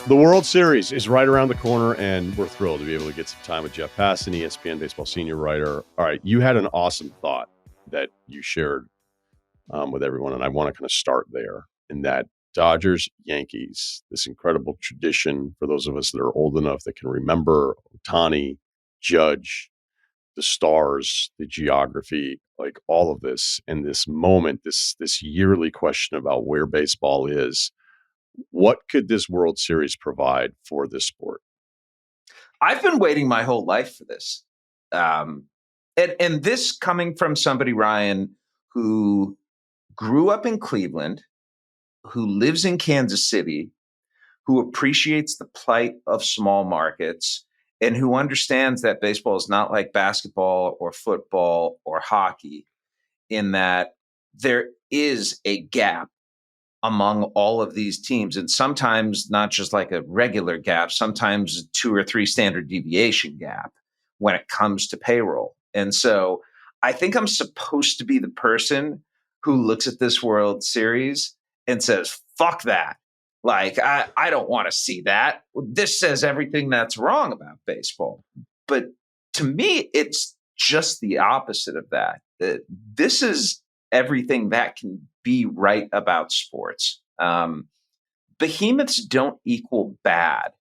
The World Series is right around the corner, and we're thrilled to be able to get some time with Jeff Passan, ESPN baseball senior writer. All right, you had an awesome thought that you shared with everyone, and I want to kind of start there in that Dodgers, Yankees, this incredible tradition for those of us that are old enough that can remember Ohtani, Judge, the stars, the geography, like all of this, and this moment, this yearly question about where baseball is. What could this World Series provide for this sport? I've been waiting my whole life for this. And this coming from somebody, Ryan, who grew up in Cleveland, who lives in Kansas City, who appreciates the plight of small markets, and who understands that baseball is not like basketball or football or hockey, in that there is a gap among all of these teams, and sometimes not just like a regular gap, sometimes a 2 or 3 standard deviation gap when it comes to payroll. And so I think I'm supposed to be the person who looks at this World Series and says, fuck that. Like, I don't want to see that. This says everything that's wrong about baseball. But to me, it's just the opposite of that. This is everything that can be right about sports. Behemoths don't equal bad.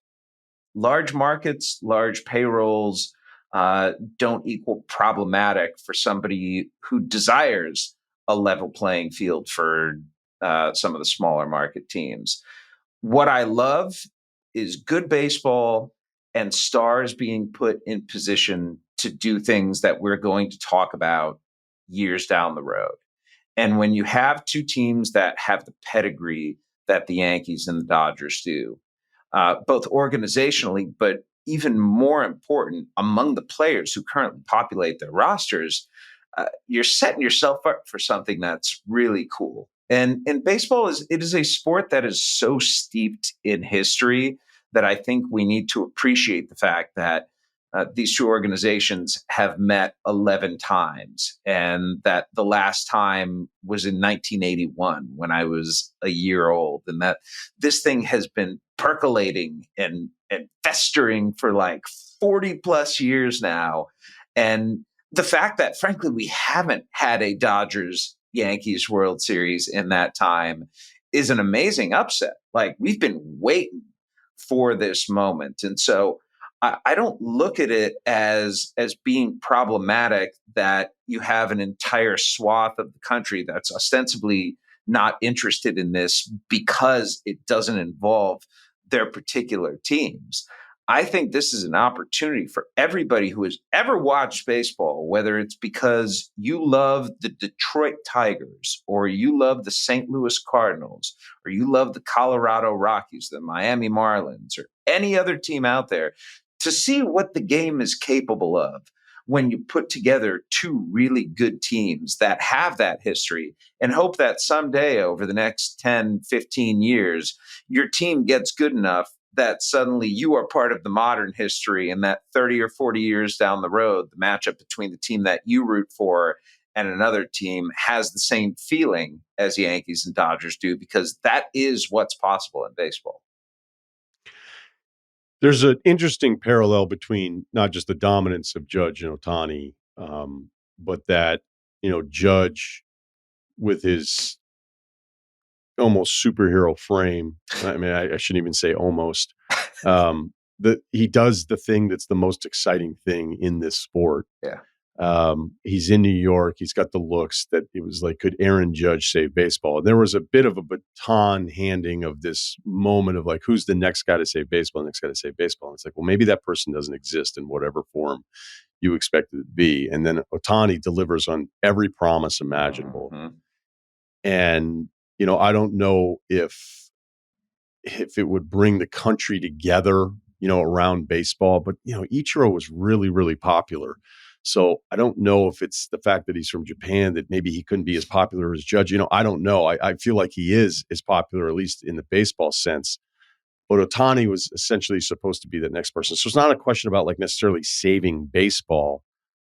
Large markets, large payrolls don't equal problematic for somebody who desires a level playing field for some of the smaller market teams. What I love is good baseball and stars being put in position to do things that we're going to talk about years down the road. And when you have two teams that have the pedigree that the Yankees and the Dodgers do, both organizationally, but even more important, among the players who currently populate their rosters, you're setting yourself up for something that's really cool. And baseball is a sport that is so steeped in history that I think we need to appreciate the fact that these two organizations have met 11 times, and that the last time was in 1981 when I was a year old, and that this thing has been percolating and festering for like 40 plus years now. And the fact that, frankly, we haven't had a Dodgers Yankees World Series in that time is an amazing upset. Like, we've been waiting for this moment. And so I don't look at it as being problematic that you have an entire swath of the country that's ostensibly not interested in this because it doesn't involve their particular teams. I think this is an opportunity for everybody who has ever watched baseball, whether it's because you love the Detroit Tigers, or you love the St. Louis Cardinals, or you love the Colorado Rockies, the Miami Marlins, or any other team out there, to see what the game is capable of when you put together two really good teams that have that history, and hope that someday over the next 10, 15 years, your team gets good enough that suddenly you are part of the modern history, and that 30 or 40 years down the road, the matchup between the team that you root for and another team has the same feeling as Yankees and Dodgers do, because that is what's possible in baseball. There's an interesting parallel between not just the dominance of Judge and Ohtani, but that, Judge with his almost superhero frame. I mean, I shouldn't even say almost. That he does the thing that's the most exciting thing in this sport. Yeah. He's in New York. He's got the looks that it was like, could Aaron Judge save baseball? There was a bit of a baton handing of this moment of like, who's the next guy to save baseball? Next guy to save baseball. And it's like, well, maybe that person doesn't exist in whatever form you expect it to be. And then Ohtani delivers on every promise imaginable. Mm-hmm. And, I don't know if it would bring the country together, around baseball, but, Ichiro was really, really popular. So I don't know if it's the fact that he's from Japan that maybe he couldn't be as popular as Judge. I don't know. I feel like he is as popular, at least in the baseball sense. But Ohtani was essentially supposed to be the next person. So it's not a question about like necessarily saving baseball,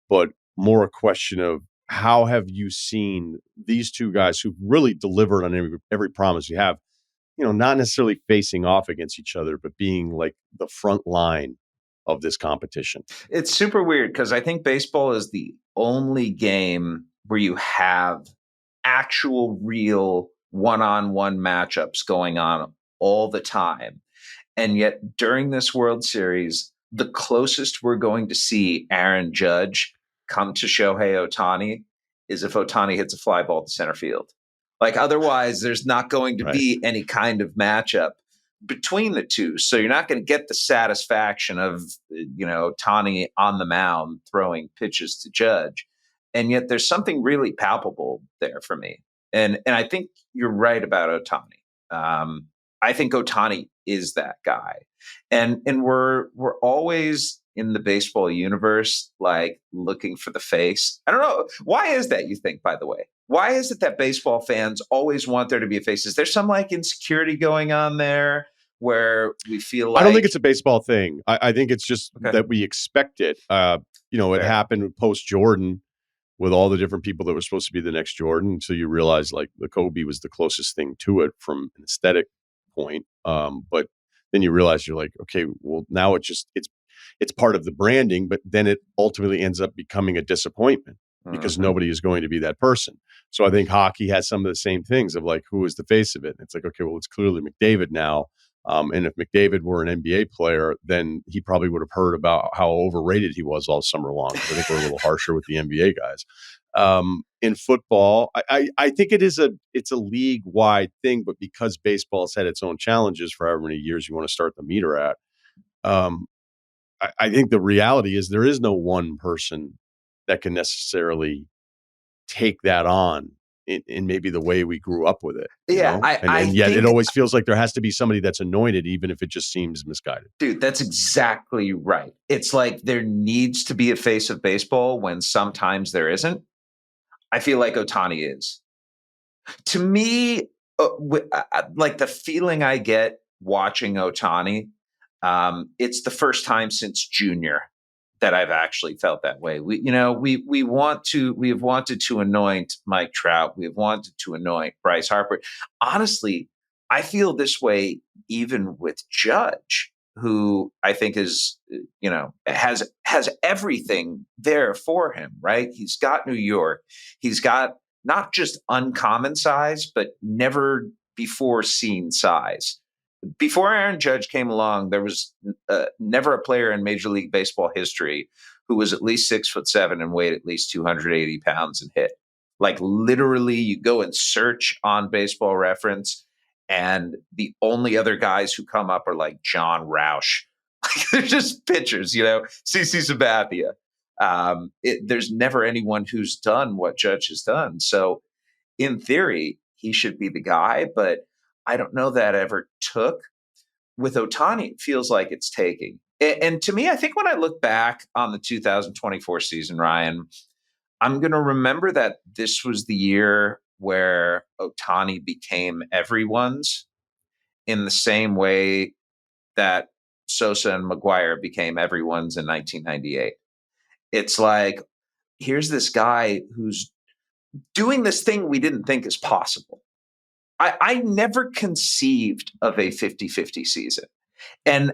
but more a question of how have you seen these two guys who've really delivered on every promise you have not necessarily facing off against each other, but being like the front line of this competition. It's super weird because I think baseball is the only game where you have actual real one-on-one matchups going on all the time. And yet during this World Series, the closest we're going to see Aaron Judge come to Shohei Ohtani is if Ohtani hits a fly ball to center field. Like otherwise, there's not going to be any kind of matchup between the two. So you're not going to get the satisfaction of, Ohtani on the mound throwing pitches to Judge. And yet there's something really palpable there for me. And I think you're right about Ohtani. I think Ohtani is that guy. And we're always in the baseball universe, like looking for the face. I don't know. Why is that, you think, by the way? Why is it that baseball fans always want there to be a face? Is there some like insecurity going on there where we feel like— I don't think it's a baseball thing. I think it's just that we expect it. It happened post Jordan with all the different people that were supposed to be the next Jordan. So you realize like the Kobe was the closest thing to it from an aesthetic point. But then you realize you're like, okay, well now it's part of the branding, but then it ultimately ends up becoming a disappointment because nobody is going to be that person. So I think hockey has some of the same things of like, who is the face of it? And it's like, okay, well, it's clearly McDavid now. And if McDavid were an NBA player, then he probably would have heard about how overrated he was all summer long. I think we're a little harsher with the NBA guys. In football, I think it's a league-wide thing, but because baseball has had its own challenges for however many years you want to start the meter at, I think the reality is there is no one person that can necessarily take that on in maybe the way we grew up with it. Yeah. And yet it always feels like there has to be somebody that's anointed, even if it just seems misguided. Dude, that's exactly right. It's like there needs to be a face of baseball when sometimes there isn't. I feel like Ohtani is. To me, like the feeling I get watching Ohtani, it's the first time since junior that I've actually felt that way. We have wanted to anoint Mike Trout. We have wanted to anoint Bryce Harper. Honestly, I feel this way even with Judge, who I think is, has everything there for him, right? He's got New York. He's got not just uncommon size, but never before seen size. Before Aaron Judge came along, there was never a player in Major League Baseball history who was at least 6'7" and weighed at least 280 pounds and hit. Like literally, you go and search on Baseball Reference, and the only other guys who come up are like John Roush. They're just pitchers, CC Sabathia. There's never anyone who's done what Judge has done. So in theory, he should be the guy, but I don't know that ever took. With Ohtani, it feels like it's taking. And to me, I think when I look back on the 2024 season, Ryan, I'm going to remember that this was the year where Ohtani became everyone's in the same way that Sosa and Maguire became everyone's in 1998. It's like, here's this guy who's doing this thing we didn't think is possible. I never conceived of a 50-50 season. And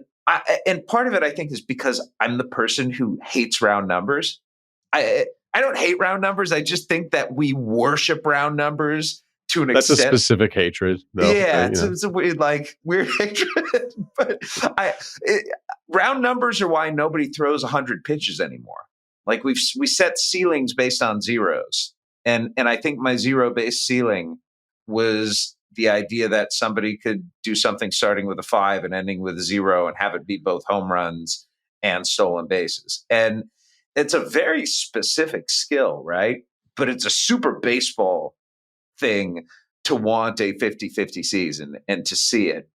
part of it, I think, is because I'm the person who hates round numbers. I don't hate round numbers. I just think that we worship round numbers to an extent. That's a specific hatred, though. Yeah, it's a weird hatred. But round numbers are why nobody throws 100 pitches anymore. Like we set ceilings based on zeros. And I think my zero-based ceiling was the idea that somebody could do something starting with a 5 and ending with a 0 and have it be both home runs and stolen bases. And it's a very specific skill, right? But it's a super baseball thing to want a 50-50 season and to see it.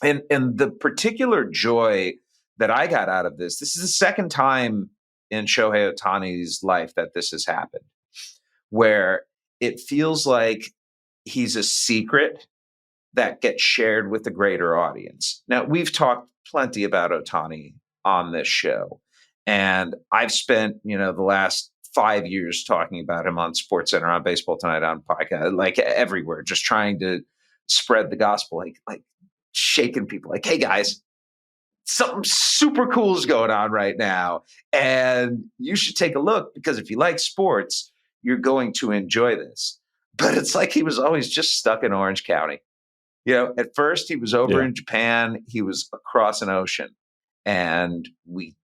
And the particular joy that I got out of this is the second time in Shohei Ohtani's life that this has happened, where it feels like he's a secret that gets shared with the greater audience. Now, we've talked plenty about Ohtani on this show, and I've spent, the last 5 years talking about him on SportsCenter, on Baseball Tonight, on podcast, like everywhere, just trying to spread the gospel, like shaking people, like, hey guys, something super cool is going on right now, and you should take a look, because if you like sports, you're going to enjoy this. But it's like he was always just stuck in Orange County. At first he was over Yeah. in Japan, he was across an ocean, and we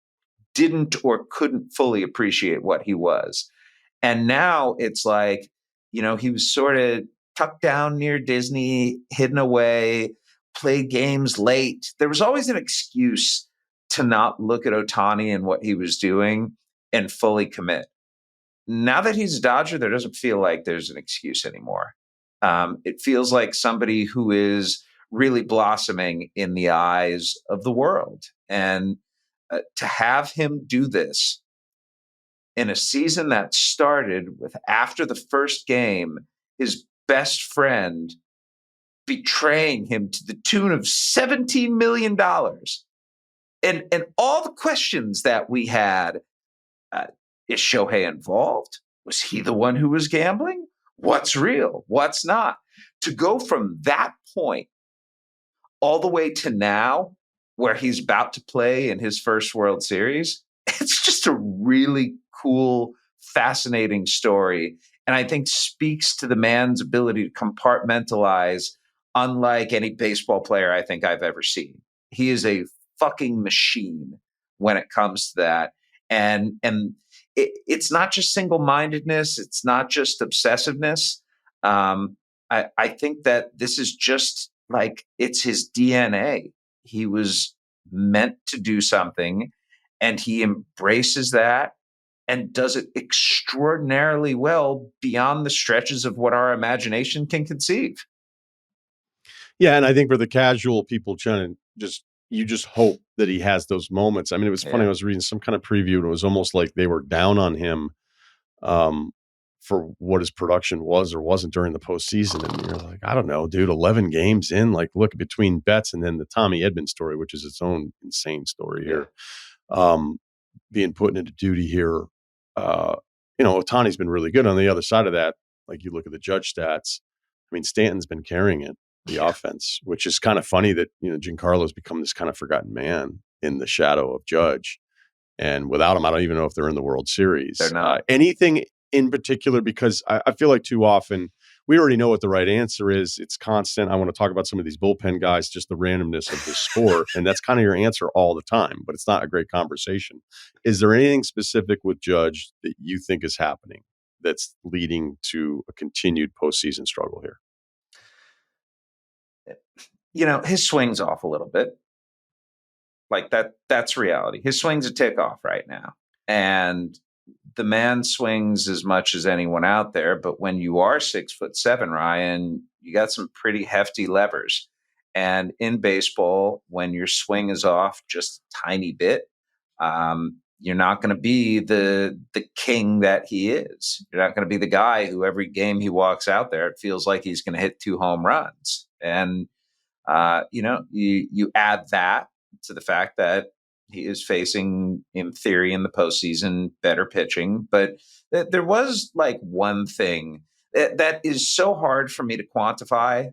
didn't or couldn't fully appreciate what he was. And now it's like, he was sort of tucked down near Disney, hidden away, played games late. There was always an excuse to not look at Ohtani and what he was doing and fully commit. Now that he's a Dodger, there doesn't feel like there's an excuse anymore. It feels like somebody who is really blossoming in the eyes of the world. And to have him do this in a season that started with, after the first game, his best friend betraying him to the tune of $17 million. And all the questions that we had, is Shohei involved? Was he the one who was gambling? What's real? What's not? To go from that point all the way to now, where he's about to play in his first World Series, it's just a really cool, fascinating story. And I think speaks to the man's ability to compartmentalize unlike any baseball player I think I've ever seen. He is a fucking machine when it comes to that. And it's not just single-mindedness. It's not just obsessiveness. I think that this is just like, it's his DNA. He was meant to do something, and he embraces that and does it extraordinarily well beyond the stretches of what our imagination can conceive. Yeah, and I think for the casual people trying to you just hope that he has those moments. I mean, it was funny. I was reading some kind of preview, and it was almost like they were down on him for what his production was or wasn't during the postseason. And you're like, I don't know, dude, 11 games in, like, look, between Betts and then the Tommy Edman story, which is its own insane story here, being put into duty here. Ohtani's been really good. On the other side of that, like, you look at the Judge stats. I mean, Stanton's been carrying it, the offense, which is kind of funny that, Giancarlo's become this kind of forgotten man in the shadow of Judge. And without him, I don't even know if they're in the World Series. They're not. Anything in particular, because I feel like too often we already know what the right answer is. It's constant. I want to talk about some of these bullpen guys, just the randomness of this sport. And that's kind of your answer all the time, but it's not a great conversation. Is there anything specific with Judge that you think is happening that's leading to a continued postseason struggle here? His swing's off a little bit. Like, that's reality. His swing's a tick off right now. And the man swings as much as anyone out there, but when you are 6'7", Ryan, you got some pretty hefty levers. And in baseball, when your swing is off just a tiny bit, you're not going to be the king that he is. You're not going to be the guy who every game he walks out there, it feels like he's going to hit 2 home runs. And you add that to the fact that he is facing, in theory, in the postseason, better pitching. But there was like one thing that is so hard for me to quantify,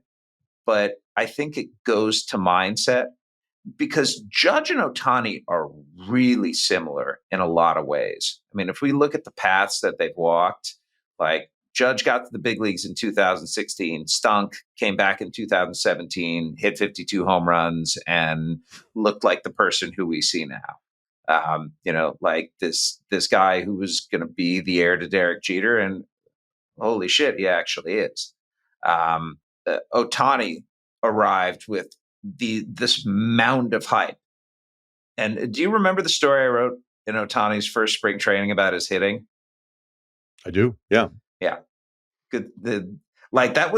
but I think it goes to mindset, because Judge and Ohtani are really similar in a lot of ways. I mean, if we look at the paths that they've walked, like, Judge got to the big leagues in 2016, stunk, came back in 2017, hit 52 home runs, and looked like the person who we see now. Like this guy who was going to be the heir to Derek Jeter, and holy shit, he actually is. Ohtani arrived with this mound of hype. And do you remember the story I wrote in Ohtani's first spring training about his hitting? I do. Yeah. Yeah. Good. That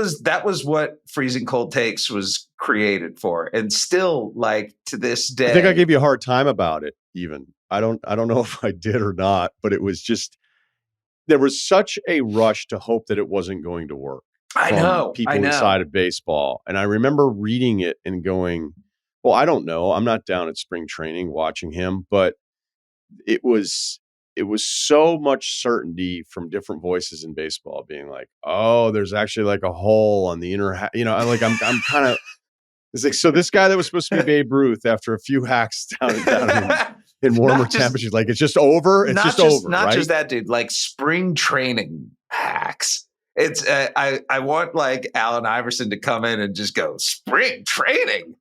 was what Freezing Cold Takes was created for. And still, like, to this day, I think I gave you a hard time about it even. I don't know if I did or not, but it was just, there was such a rush to hope that it wasn't going to work. I know. People inside of baseball. And I remember reading it and going, well, I don't know. I'm not down at spring training watching him, but it was it was so much certainty from different voices in baseball being like, oh, there's actually like a hole on the inner, I'm kind of, it's like, so this guy that was supposed to be Babe Ruth after a few hacks down in warmer temperatures, like it's just over. It's just over, not right? just that, dude. Like spring training hacks. It's I want like Allen Iverson to come in and just go spring training.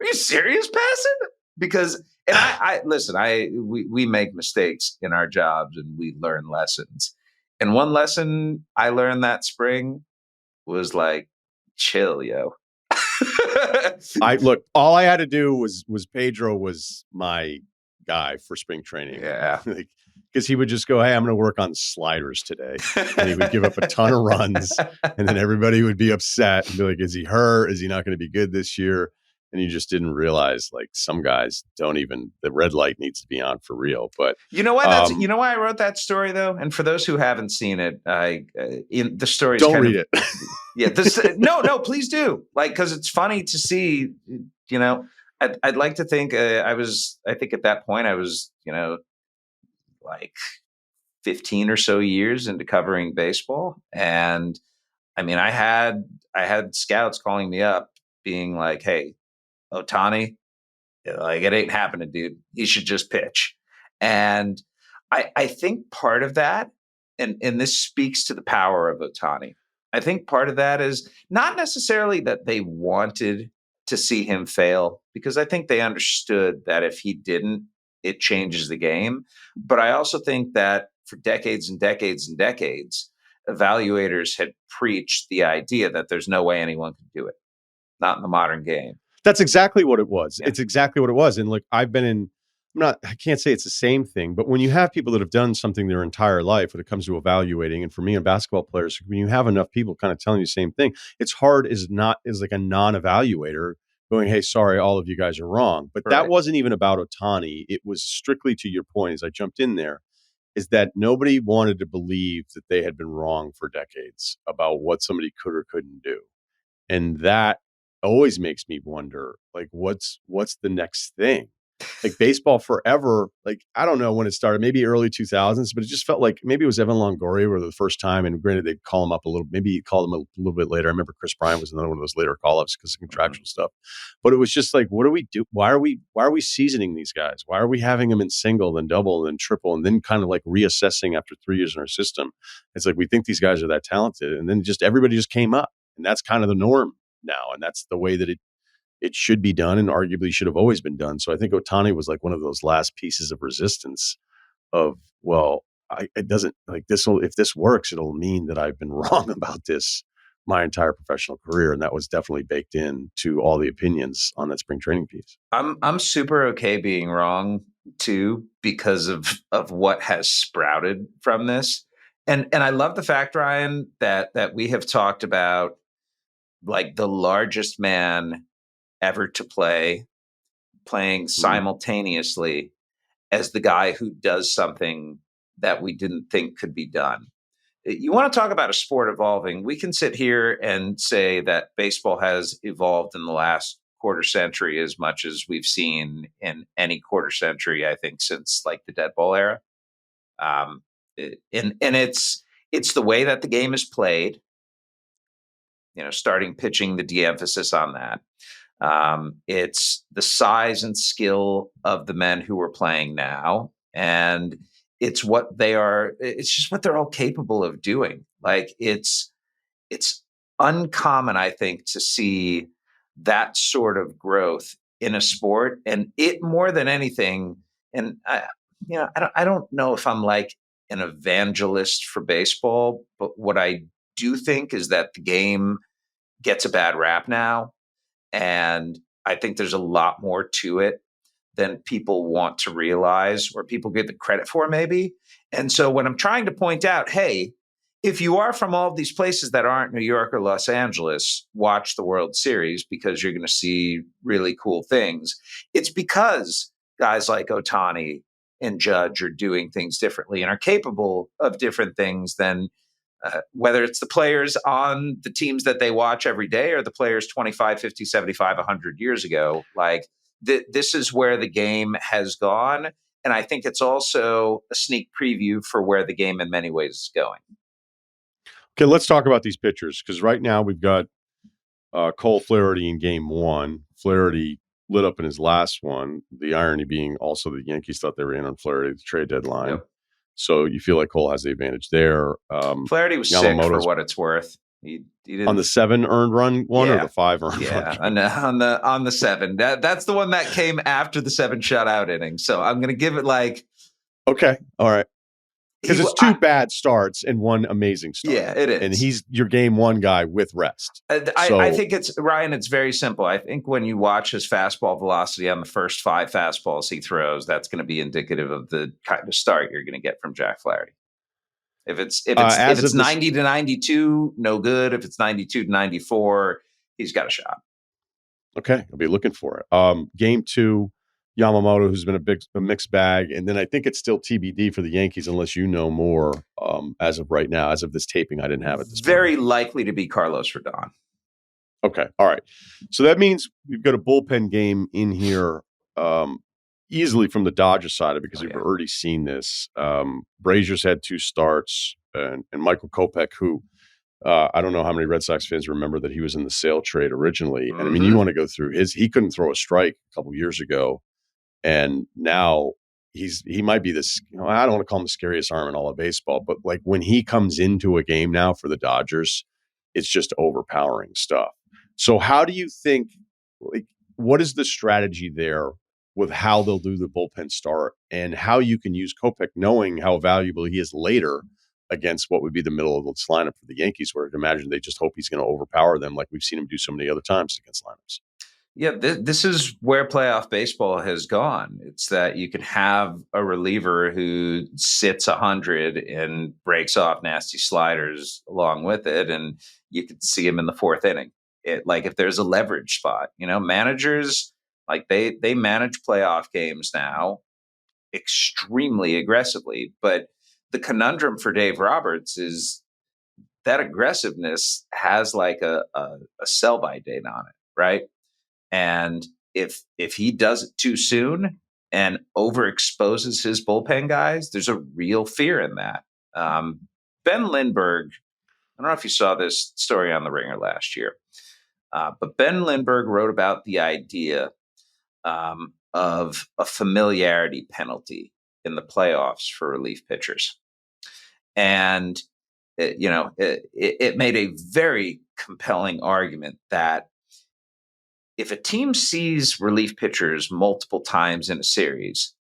Are you serious, Passan? Because and I listen. We make mistakes in our jobs and we learn lessons. And one lesson I learned that spring was like, chill, yo. All I had to do was Pedro was my guy for spring training. Yeah. Because he would just go, hey, I'm going to work on sliders today. And he would give up a ton of runs. And then everybody would be upset and be like, is he hurt? Is he not going to be good this year? And you just didn't realize, like, some guys don't even, the red light needs to be on for real. But you know what? You know why I wrote that story, though? And for those who haven't seen it, in the story, don't read it. Yeah. No, please do. Like, because it's funny to see, you know, I'd like to think I think at that point I was, like 15 or so years into covering baseball. And I mean, I had scouts calling me up being like, hey, Ohtani, like it ain't happening, dude. He should just pitch. And I think part of that, and this speaks to the power of Ohtani. I think part of that is not necessarily that they wanted to see him fail, because I think they understood that if he didn't, it changes the game. But I also think that for decades and decades and decades, evaluators had preached the idea that there's no way anyone can do it, not in the modern game. That's exactly what it was. Yeah. It's exactly what it was. And look, I can't say it's the same thing, but when you have people that have done something their entire life when it comes to evaluating, and for me and basketball players, when you have enough people kind of telling you the same thing, it's hard as like a non-evaluator going, hey, sorry, all of you guys are wrong. But that wasn't even about Ohtani. It was strictly to your point, as I jumped in there, is that nobody wanted to believe that they had been wrong for decades about what somebody could or couldn't do. And that always makes me wonder, like, what's the next thing? Like baseball forever, like, I don't know when it started, maybe early 2000s, but it just felt like maybe it was Evan Longoria for the first time. And granted, they'd call him up a little, maybe he called him a little bit later. I remember Chris Bryant was another one of those later call-ups because of contractual stuff. But it was just like, what do we do? Why are we seasoning these guys? Why are we having them in single, then double, then triple, and then kind of like reassessing after 3 years in our system? It's like, we think these guys are that talented. And then everybody just came up. And that's kind of the norm now. And that's the way that it should be done, and arguably should have always been done. So I think Ohtani was like one of those last pieces of resistance of, well, it doesn't, like, if this works, it'll mean that I've been wrong about this my entire professional career. And that was definitely baked in to all the opinions on that spring training piece. I'm super okay being wrong too, because of what has sprouted from this. And I love the fact, Ryen, that we have talked about like the largest man ever to playing simultaneously as the guy who does something that we didn't think could be done. You want to talk about a sport evolving? We can sit here and say that baseball has evolved in the last quarter century as much as we've seen in any quarter century, I think, since like the dead ball era. And it's the way that the game is played. Starting pitching, the de-emphasis on that. It's the size and skill of the men who are playing now, and it's what they are. It's just what they're all capable of doing. Like it's uncommon, I think, to see that sort of growth in a sport, and it more than anything. And I don't know if I'm like an evangelist for baseball, but what I do think is that the game gets a bad rap now. And I think there's a lot more to it than people want to realize or people give it credit for, maybe. And so when I'm trying to point out, hey, if you are from all of these places that aren't New York or Los Angeles, watch the World Series because you're going to see really cool things. It's because guys like Ohtani and Judge are doing things differently and are capable of different things than whether it's the players on the teams that they watch every day or the players 25, 50, 75, 100 years ago. Like this is where the game has gone. And I think it's also a sneak preview for where the game in many ways is going. Okay, let's talk about these pitchers, because right now we've got Cole Flaherty in game one. Flaherty lit up in his last one. The irony being also the Yankees thought they were in on Flaherty at the trade deadline. Yep. So you feel like Cole has the advantage there. Flaherty was sick for what it's worth. He didn't, on the 7 earned run one or the 5 earned run? On the 7. That's the one that came after the 7 shutout innings. So I'm going to give it like. Okay, all right. Because it's 2 bad starts and 1 amazing start. Yeah, it is. And he's your game 1 guy with rest. I think Ryan, it's very simple. I think when you watch his fastball velocity on the first 5 fastballs he throws, that's going to be indicative of the kind of start you're going to get from Jack Flaherty. If it's 90 to 92, no good. If it's 92 to 94, he's got a shot. Okay, I'll be looking for it. Game 2, Yamamoto, who's been a mixed bag, and then I think it's still TBD for the Yankees unless you know more as of right now. As of this taping, I didn't have it. Very likely to be Carlos Rodon. Okay, all right. So that means we've got a bullpen game in here easily from the Dodgers side of it, because we've already seen this. Brazier's had 2 starts, and Michael Kopech, who I don't know how many Red Sox fans remember that he was in the Sale trade originally. And I mean, you want to go through he couldn't throw a strike a couple years ago. And now he might be this, I don't want to call him the scariest arm in all of baseball, but like when he comes into a game now for the Dodgers, it's just overpowering stuff. So how do you think, like, what is the strategy there with how they'll do the bullpen start and how you can use Kopech, knowing how valuable he is later against what would be the middle of this lineup for the Yankees, where I'd imagine they just hope he's going to overpower them like we've seen him do so many other times against lineups? Yeah, this is where playoff baseball has gone. It's that you can have a reliever who sits 100 and breaks off nasty sliders along with it, and you could see him in the 4th inning. Like if there's a leverage spot, managers, like they manage playoff games now extremely aggressively. But the conundrum for Dave Roberts is that aggressiveness has like a sell-by date on it, right? And if he does it too soon and overexposes his bullpen guys, there's a real fear in that. Ben Lindbergh, I don't know if you saw this story on The Ringer last year, but Ben Lindbergh wrote about the idea of a familiarity penalty in the playoffs for relief pitchers. And, it made a very compelling argument that if a team sees relief pitchers multiple times in a series,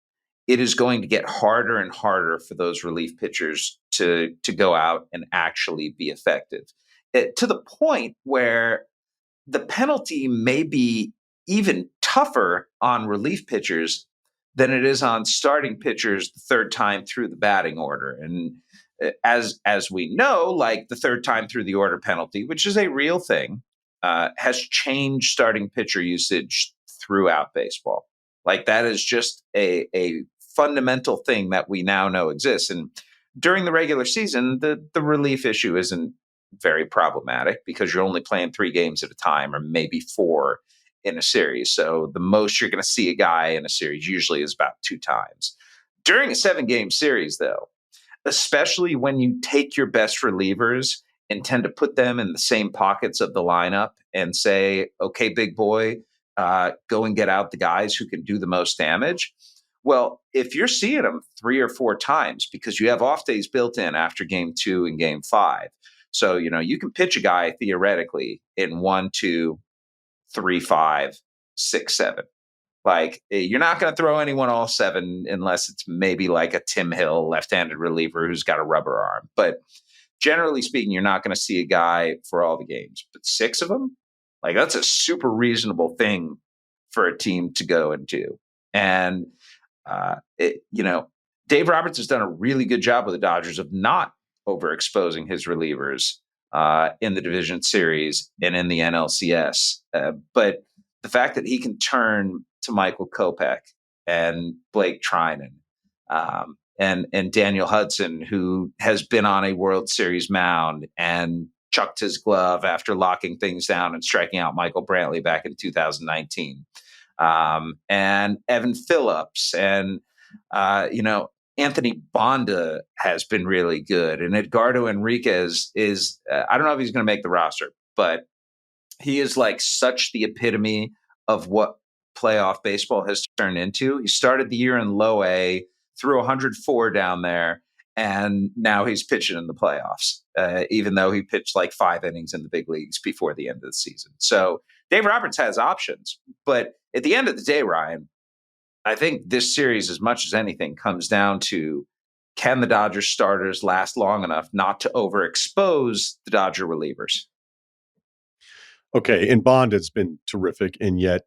it is going to get harder and harder for those relief pitchers to go out and actually be effective, to the point where the penalty may be even tougher on relief pitchers than it is on starting pitchers the 3rd time through the batting order. And as we know, like the 3rd time through the order penalty, which is a real thing, has changed starting pitcher usage throughout baseball. Like that is just a fundamental thing that we now know exists. And during the regular season, the relief issue isn't very problematic because you're only playing 3 games at a time, or maybe 4 in a series. So the most you're going to see a guy in a series usually is about 2 times. During a 7-game series, though, especially when you take your best relievers and tend to put them in the same pockets of the lineup and say, okay, big boy, go and get out the guys who can do the most damage. Well, if you're seeing them 3 or 4 times because you have off days built in after game 2 and game 5. So, you can pitch a guy theoretically in 1, 2, 3, 5, 6, 7. Like you're not going to throw anyone all 7 unless it's maybe like a Tim Hill left-handed reliever who's got a rubber arm. But generally speaking, you're not going to see a guy for all the games. But 6 of them, like that's a super reasonable thing for a team to go and do. And Dave Roberts has done a really good job with the Dodgers of not overexposing his relievers in the division series and in the NLCS. But the fact that he can turn to Michael Kopech and Blake Trinan and Daniel Hudson, who has been on a World Series mound and chucked his glove after locking things down and striking out Michael Brantley back in 2019, and Evan Phillips and Anthony Bonda has been really good, and Edgardo Enriquez is. I don't know if he's going to make the roster, but he is like such the epitome of what playoff baseball has turned into. He started the year in low A, threw 104 down there, and now he's pitching in the playoffs, even though he pitched like 5 innings in the big leagues before the end of the season. So Dave Roberts has options. But at the end of the day, Ryan, I think this series, as much as anything, comes down to, can the Dodgers starters last long enough not to overexpose the Dodger relievers? Okay, and Bond has been terrific, and yet,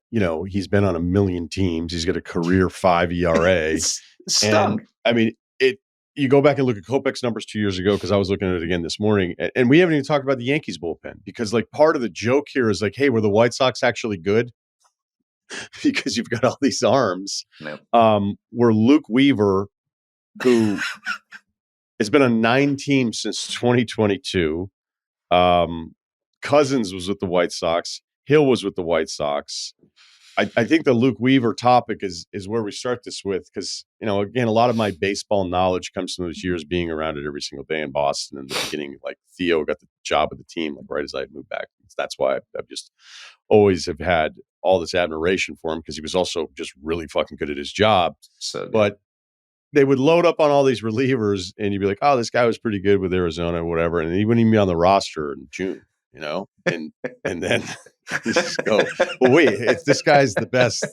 he's been on a million teams. He's got a career 5 ERA. Stung. And I mean, you go back and look at Kopech's numbers 2 years ago, because I was looking at it again this morning, and we haven't even talked about the Yankees bullpen, because like part of the joke here is like, hey, were the White Sox actually good? Because you've got all these arms. Nope. Where Luke Weaver, who has been on 9 teams since 2022, Cousins was with the White Sox. Hill was with the White Sox. I think the Luke Weaver topic is where we start this with, because, again, a lot of my baseball knowledge comes from those years being around it every single day in Boston. In the beginning, like Theo got the job with the team, like right as I moved back. That's why I've just always have had all this admiration for him, because he was also just really fucking good at his job. So good. But they would load up on all these relievers, and you'd be like, oh, this guy was pretty good with Arizona or whatever. And he wouldn't even be on the roster in June, and then you just go, well, wait, if this guy's the best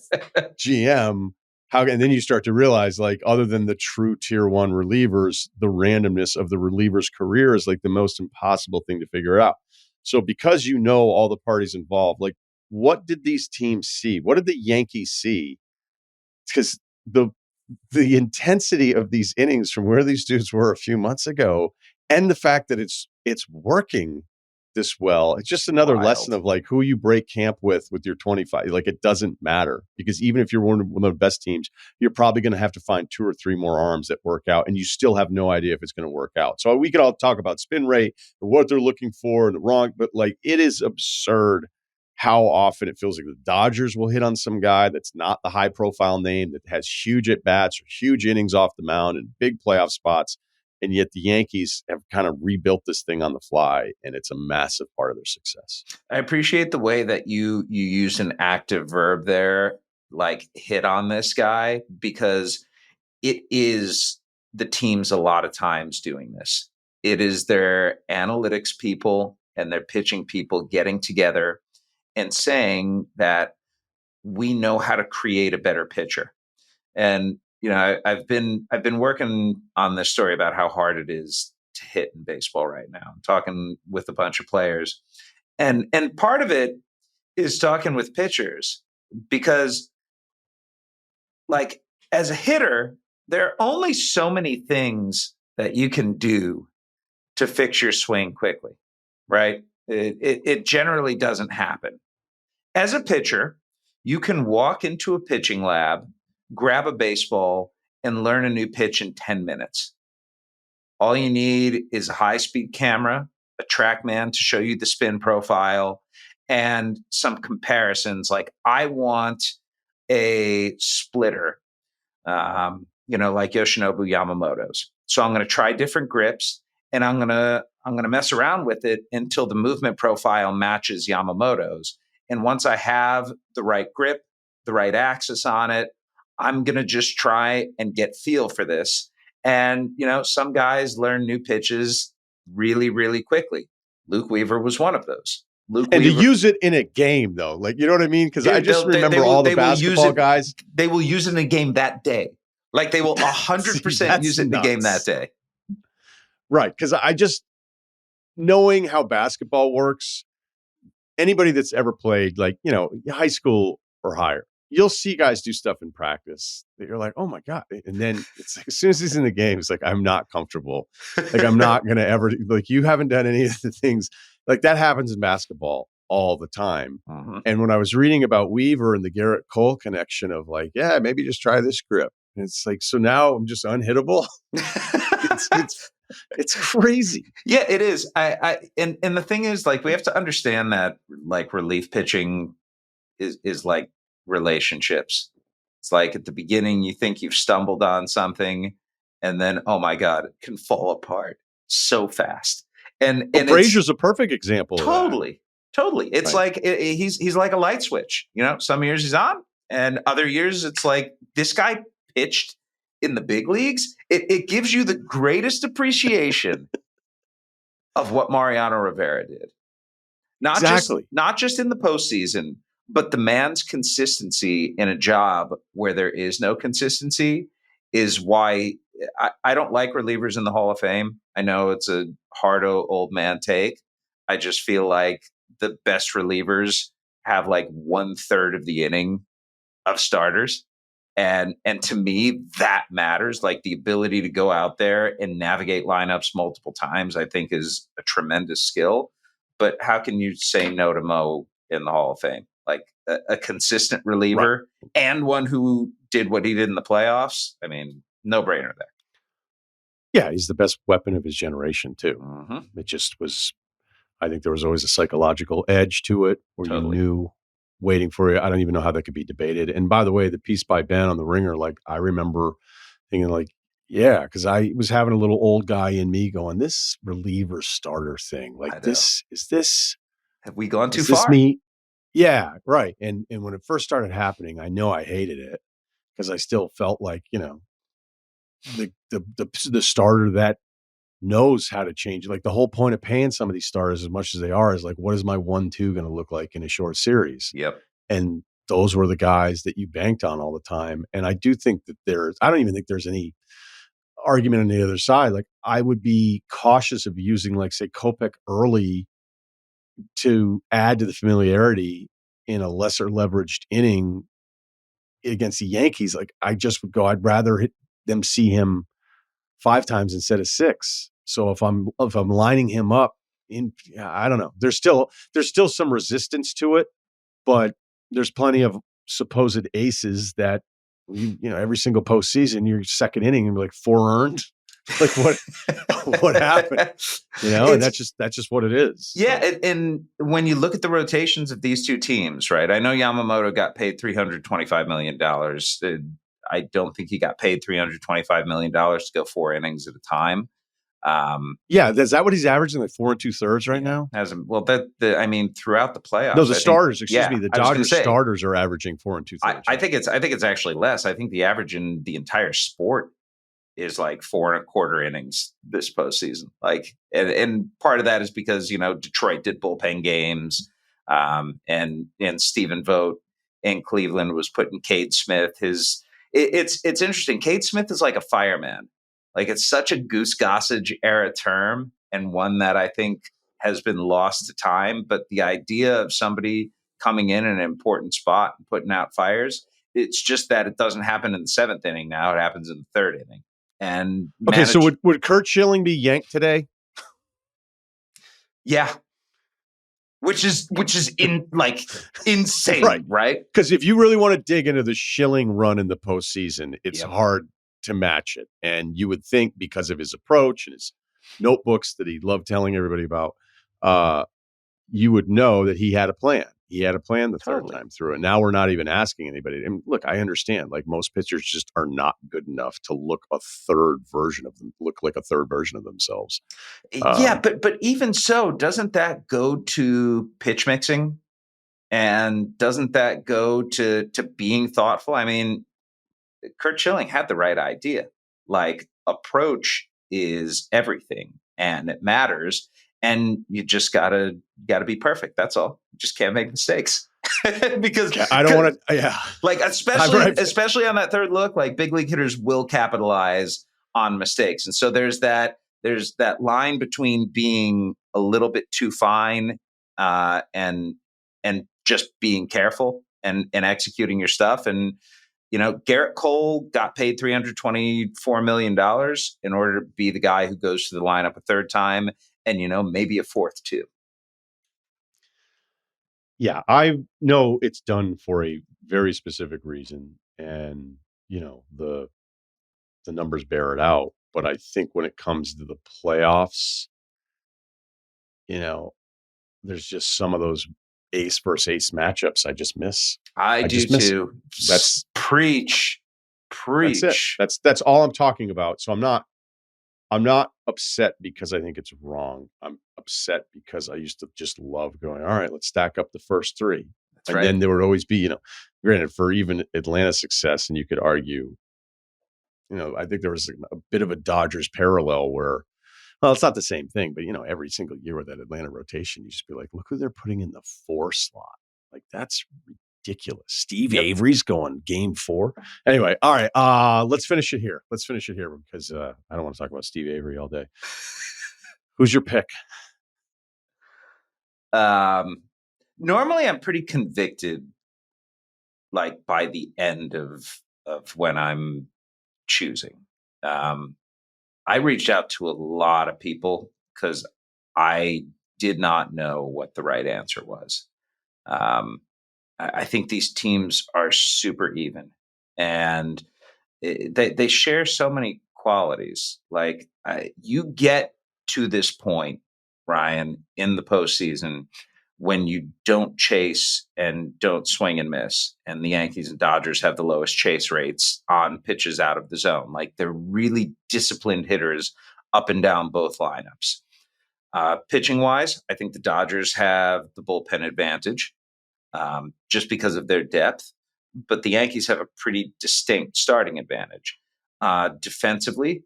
GM, and then you start to realize, like, other than the true tier 1 relievers, the randomness of the reliever's career is like the most impossible thing to figure out. So because all the parties involved, like, what did these teams see? What did the Yankees see? Because the intensity of these innings from where these dudes were a few months ago, and the fact that it's working this well, it's just another lesson of like who you break camp with your 25. Like, it doesn't matter, because even if you're one of the best teams, you're probably going to have to find 2 or 3 more arms that work out, and you still have no idea if it's going to work out. So we could all talk about spin rate and what they're looking for and the wrong, but like, it is absurd how often it feels like the Dodgers will hit on some guy that's not the high profile name, that has huge at bats or huge innings off the mound and big playoff spots. And yet the Yankees have kind of rebuilt this thing on the fly, and it's a massive part of their success. I appreciate the way that you use an active verb there, like hit on this guy, because it is the teams a lot of times doing this. It is their analytics people and their pitching people getting together and saying that we know how to create a better pitcher. And I've been working on this story about how hard it is to hit in baseball right now. I'm talking with a bunch of players, and part of it is talking with pitchers, because, like, as a hitter, there are only so many things that you can do to fix your swing quickly, right? It generally doesn't happen. As a pitcher, you can walk into a pitching lab, grab a baseball, and learn a new pitch in 10 minutes. All you need is a high-speed camera, a TrackMan to show you the spin profile, and some comparisons. Like, I want a splitter, like Yoshinobu Yamamoto's. So I'm going to try different grips, and I'm going to mess around with it until the movement profile matches Yamamoto's. And once I have the right grip, the right axis on it, I'm going to just try and get feel for this. And, some guys learn new pitches really, really quickly. Luke Weaver was one of those. To use it in a game, though, like, you know what I mean? Because I just remember all the basketball guys. They will use it in a game that day. Like, they will 100% use it in the game that day. Right. Because I just, knowing how basketball works, anybody that's ever played, like, high school or higher, you'll see guys do stuff in practice that you're like, oh my God. And then it's like, as soon as he's in the game, it's like, I'm not comfortable. Like, I'm not going to ever, like, you haven't done any of the things like that happens in basketball all the time. Mm-hmm. And when I was reading about Weaver and the Garrett Cole connection of like, yeah, maybe just try this grip. And it's like, so now I'm just unhittable. It's crazy. Yeah, it is. And the thing is, like, we have to understand that, like, relief pitching is like relationships. It's like at the beginning, you think you've stumbled on something, and then, oh my God, it can fall apart so fast. Well, And it's Frazier's a perfect example of that, totally, totally. It's right? like he's like a light switch. Some years he's on, and other years it's like this guy pitched in the big leagues. It gives you the greatest appreciation of what Mariano Rivera did. Not just Exactly. not just in the postseason, but the man's consistency in a job where there is no consistency is why I don't like relievers in the Hall of Fame. I know it's a hard old man take. I just feel like the best relievers have like 1/3 of the inning of starters. And to me, that matters. Like the ability to go out there and navigate lineups multiple times, I think is a tremendous skill. But how can you say no to Mo in the Hall of Fame? Like a consistent Right. reliever and one who did what he did in the playoffs. I mean, no brainer there. Yeah, he's the best weapon of his generation too. Hmm. It just was. I think there was always a psychological edge to it where you Totally. knew waiting for it. I don't even know how that could be debated. And by the way, the piece by Ben on the Ringer, like I remember thinking, like, yeah, because I was having a little old guy in me going, this reliever starter thing, like I know. this Have we gone too is this far? me? Yeah, right. And when it first started happening, I know I hated it because I still felt like, the starter that knows how to change. Like the whole point of paying some of these stars as much as they are is like, what is my 1-2 going to look like in a short series? Yep. And those were the guys that you banked on all the time. And I do think that I don't even think there's any argument on the other side. Like I would be cautious of using, like, say, Kopech early to add to the familiarity in a lesser leveraged inning against the Yankees. Like I just would go, I'd rather them see him 5 times instead of 6. So if I'm lining him up I don't know. There's still some resistance to it, but there's plenty of supposed aces that every single postseason, your second inning, you're like 4 earned. Like what happened? And It's that's just what it is. Yeah, So and when you look at the rotations of these two teams, right? I know Yamamoto got paid $325 million. I don't think he got paid $325 million to go 4 innings at a time. yeah, is that what he's averaging, like 4 2/3 right Yeah, now? hasn't. Well, I mean, throughout the No, playoffs, the I think. starters, excuse Yeah, me, the I was going to Dodgers say. starters are averaging 4 2/3. I Yeah. think it's actually less. I think the average in the entire sport is like 4 1/4 innings this postseason. Like, and part of that is because Detroit did bullpen games, and Stephen Vogt in Cleveland was putting Cade Smith. It's interesting. Cade Smith is like a fireman. Like it's such a Goose Gossage era term, and one that I think has been lost to time. But the idea of somebody coming in an important spot and putting out fires, it's just that it doesn't happen in the seventh inning now. It happens in the third inning and Okay, so manage. would Kurt Schilling be yanked today? Yeah, which is Right. insane, right? Because if you really want to dig into the Schilling run in the postseason, it's Yep, hard to match it. And you would think because of his approach and his notebooks that he loved telling everybody about, uh, you would know that he had a plan. He had a plan the third totally. time through. And now we're not even asking anybody. And look, I understand, like most pitchers just are not good enough to look like a third version of themselves. Yeah, but even so, doesn't that go to pitch mixing, and doesn't that go to being thoughtful? I mean, Kurt Schilling had the right idea. Like approach is everything, and it matters, and you just gotta be perfect. That's all. You just can't make mistakes. because I don't want to, yeah. like I've, especially I've, especially on that third look, like big league hitters will capitalize on mistakes, and so there's that line between being a little bit too fine, and just being careful and executing your stuff. And Garrett Cole got paid $324 million in order to be the guy who goes to the lineup a third time, and maybe a fourth too. Yeah, I know it's done for a very specific reason, and the numbers bear it out. But I think when it comes to the playoffs, you know, there's just some of those. ace versus ace matchups I just miss. I do just miss too. That's Preach. it. That's all I'm talking about. So I'm not upset because I think it's wrong. I'm upset because I used to just love going, all right, let's stack up the first three. That's And right. then there would always be, granted, for even Atlanta's success, and you could argue, I think there was a bit of a Dodgers parallel where, well, it's not the same thing, but every single year with that Atlanta rotation, you just be like, look who they're putting in the 4 slot. Like, that's ridiculous. Steve Avery's going game 4. Anyway, all right. Let's finish it here. Because I don't want to talk about Steve Avery all day. Who's your pick? Normally I'm pretty convicted, like by the end of when I'm choosing. I reached out to a lot of people because I did not know what the right answer was. Um, I think these teams are super even, and they share so many qualities. Like you get to this point, Ryan, in the postseason when you don't chase and don't swing and miss, and the Yankees and Dodgers have the lowest chase rates on pitches out of the zone. Like they're really disciplined hitters up and down both lineups. Pitching wise, I think the Dodgers have the bullpen advantage just because of their depth, but the Yankees have a pretty distinct starting advantage. Defensively,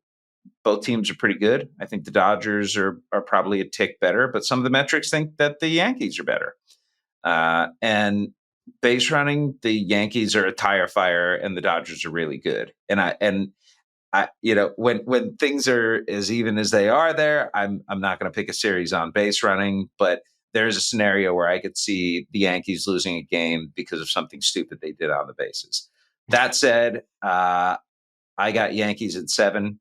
both teams are pretty good. I think the Dodgers are probably a tick better, but some of the metrics think that the Yankees are better. And base running, the Yankees are a tire fire, and the Dodgers are really good. When things are as even as they are there, I'm not going to pick a series on base running, but there's a scenario where I could see the Yankees losing a game because of something stupid they did on the bases. That said, I got Yankees at 7.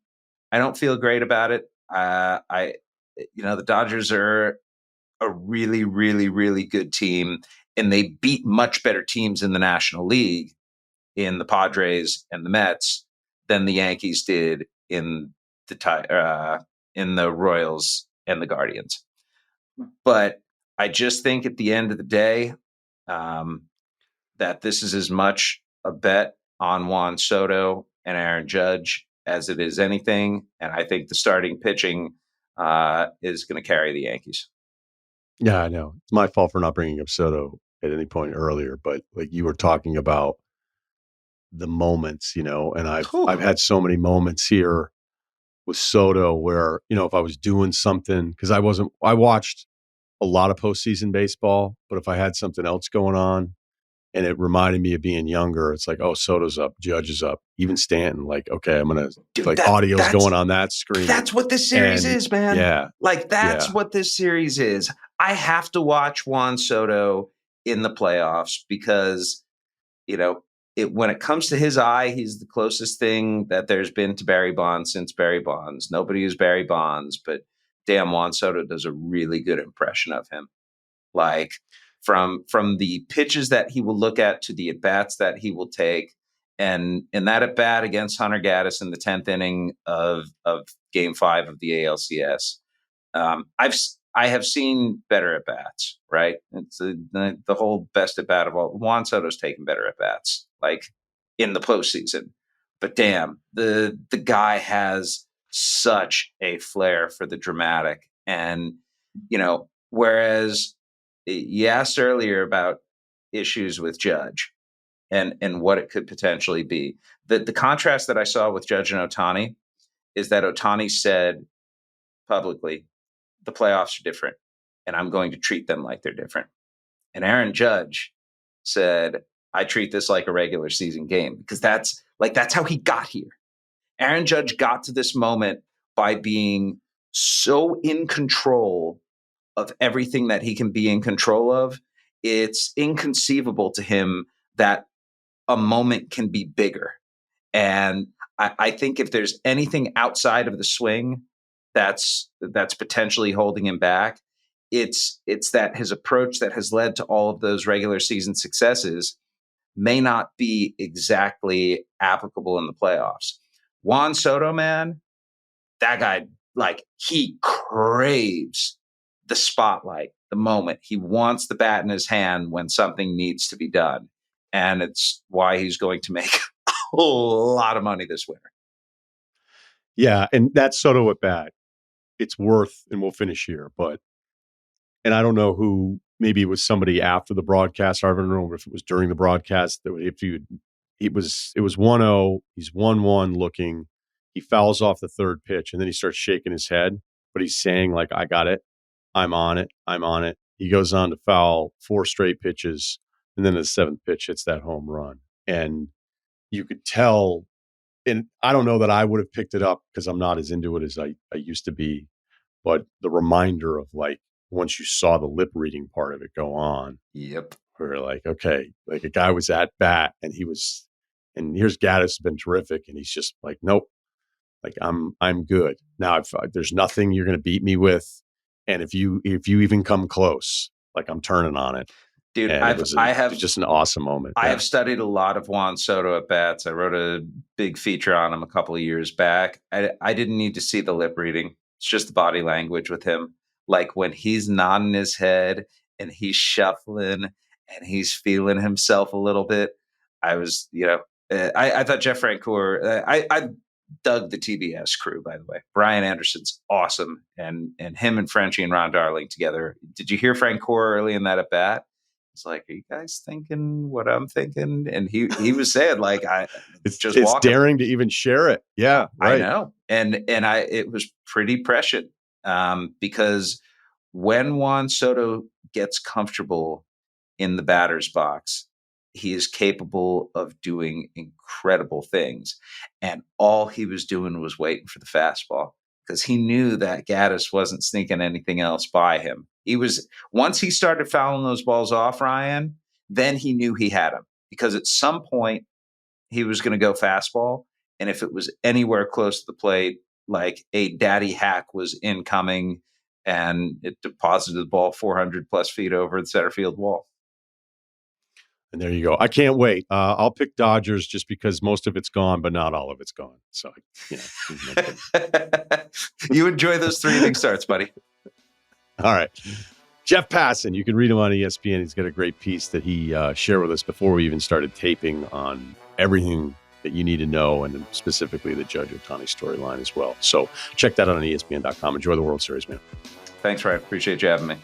I don't feel great about it. The Dodgers are a really, really, really good team, and they beat much better teams in the National League, in the Padres and the Mets, than the Yankees did in the Royals and the Guardians. But I just think at the end of the day, that this is as much a bet on Juan Soto and Aaron Judge as it is anything. And I think the starting pitching is going to carry the Yankees. Yeah, I know. It's my fault for not bringing up Soto at any point earlier, but like you were talking about the moments, and I've had so many moments here with Soto where, if I was doing something, because I watched a lot of postseason baseball, but if I had something else going on and it reminded me of being younger, it's like, oh, Soto's up, Judge is up, even Stanton, like, okay, I'm going to, audio's going on that screen. That's what this series is, man. Yeah. That's what this series is. I have to watch Juan Soto in the playoffs because, when it comes to his eye, he's the closest thing that there's been to Barry Bonds since Barry Bonds. Nobody is Barry Bonds, but damn, Juan Soto does a really good impression of him. Like from the pitches that he will look at to the at bats that he will take, and in that at bat against Hunter Gaddis in the 10th inning of Game 5 of the ALCS, I have seen better at bats. Right, it's the whole best at bat of all. Juan Soto's taken better at bats, like in the postseason. But damn, the guy has such a flair for the dramatic, and whereas you asked earlier about issues with Judge and what it could potentially be. The contrast that I saw with Judge and Ohtani is that Ohtani said publicly, the playoffs are different, and I'm going to treat them like they're different. And Aaron Judge said, I treat this like a regular season game, because that's how he got here. Aaron Judge got to this moment by being so in control of everything that he can be in control of. It's inconceivable to him that a moment can be bigger. And I think if there's anything outside of the swing that's potentially holding him back, it's that his approach that has led to all of those regular season successes may not be exactly applicable in the playoffs. Juan Soto, man, that guy, like, he craves the spotlight. the moment. He wants the bat in his hand when something needs to be done. And it's why he's going to make a whole lot of money this winter. Yeah, and that's Soto at bat. It's worth, and we'll finish here, and I don't know who, maybe it was somebody after the broadcast. I don't remember if it was during the broadcast. That if you, it was 1-0. He's 1-1 looking. He fouls off the third pitch, and then he starts shaking his head, but he's saying like, "I got it. I'm on it. I'm on it." He goes on to foul 4 straight pitches, and then the 7th pitch hits that home run, and you could tell. And I don't know that I would have picked it up because I'm not as into it as I used to be. But the reminder of like, once you saw the lip reading part of it go on, Yep. we're like, okay, like a guy was at bat and here's Gaddis has been terrific. And he's just like, nope, like I'm good. Now if there's nothing you're going to beat me with. And if you even come close, like I'm turning on it. Dude, And it was just an awesome moment. I have studied a lot of Juan Soto at bats. I wrote a big feature on him a couple of years back. I didn't need to see the lip reading. It's just the body language with him. Like when he's nodding his head and he's shuffling and he's feeling himself a little bit. I was, I thought Jeff Francoeur, I dug the TBS crew, by the way. Brian Anderson's awesome. And him and Frenchie and Ron Darling together. Did you hear Francoeur early in that at bat? It's like, are you guys thinking what I'm thinking? And he was saying like, it's daring to even share it. Yeah, right. I know. And it was pretty prescient because when Juan Soto gets comfortable in the batter's box, he is capable of doing incredible things. And all he was doing was waiting for the fastball because he knew that Gaddis wasn't sneaking anything else by him. Once he started fouling those balls off, Ryan, then he knew he had him because at some point he was going to go fastball. And if it was anywhere close to the plate, like a daddy hack was incoming and it deposited the ball 400 plus feet over the center field wall. And there you go. I can't wait. I'll pick Dodgers just because most of it's gone, but not all of it's gone. So, you enjoy those 3 inning starts, buddy. All right. Jeff Passan, you can read him on ESPN. He's got a great piece that he shared with us before we even started taping on everything that you need to know, and specifically the Judge Ohtani storyline as well. So check that out on ESPN.com. Enjoy the World Series, man. Thanks, Ryan. Appreciate you having me.